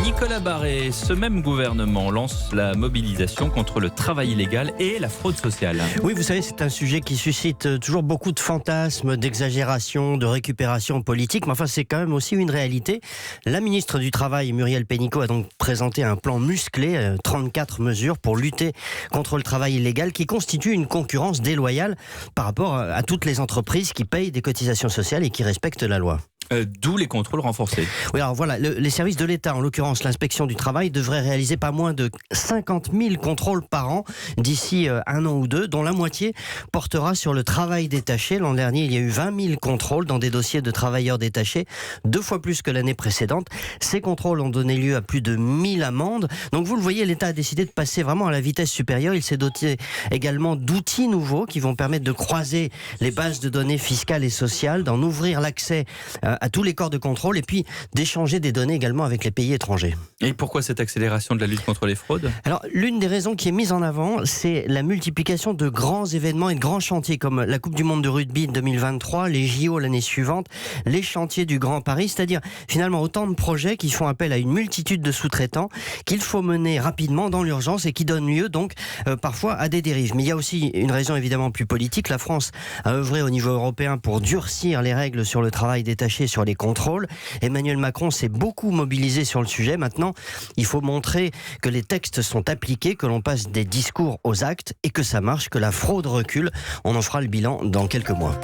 Nicolas Barré, ce même gouvernement lance la mobilisation contre le travail illégal et la fraude sociale. Oui, vous savez, c'est un sujet qui suscite toujours beaucoup de fantasmes, d'exagération, de récupération politique, mais enfin c'est quand même aussi une réalité. La ministre du Travail, Muriel Pénicaud, a donc présenté un plan musclé, 34 mesures pour lutter contre le travail illégal qui constitue une concurrence déloyale par rapport à toutes les entreprises qui payent des cotisations sociales et qui respectent la loi. D'où les contrôles renforcés. Oui, alors voilà, les services de l'État, en l'occurrence l'inspection du travail, devraient réaliser pas moins de 50 000 contrôles par an d'ici un an ou deux, dont la moitié portera sur le travail détaché. L'an dernier, il y a eu 20 000 contrôles dans des dossiers de travailleurs détachés, 2 fois plus que l'année précédente. Ces contrôles ont donné lieu à plus de 1000 amendes. Donc vous le voyez, l'État a décidé de passer vraiment à la vitesse supérieure. Il s'est doté également d'outils nouveaux qui vont permettre de croiser les bases de données fiscales et sociales, d'en ouvrir l'accès à tous les corps de contrôle et puis d'échanger des données également avec les pays étrangers. Et pourquoi cette accélération de la lutte contre les fraudes ? Alors, l'une des raisons qui est mise en avant, c'est la multiplication de grands événements et de grands chantiers comme la Coupe du Monde de rugby 2023, les JO l'année suivante, les chantiers du Grand Paris, c'est-à-dire finalement autant de projets qui font appel à une multitude de sous-traitants qu'il faut mener rapidement dans l'urgence et qui donnent lieu donc parfois à des dérives. Mais il y a aussi une raison évidemment plus politique. La France a œuvré au niveau européen pour durcir les règles sur le travail détaché, sur les contrôles. Emmanuel Macron s'est beaucoup mobilisé sur le sujet. Maintenant, il faut montrer que les textes sont appliqués, que l'on passe des discours aux actes et que ça marche, que la fraude recule. On en fera le bilan dans quelques mois.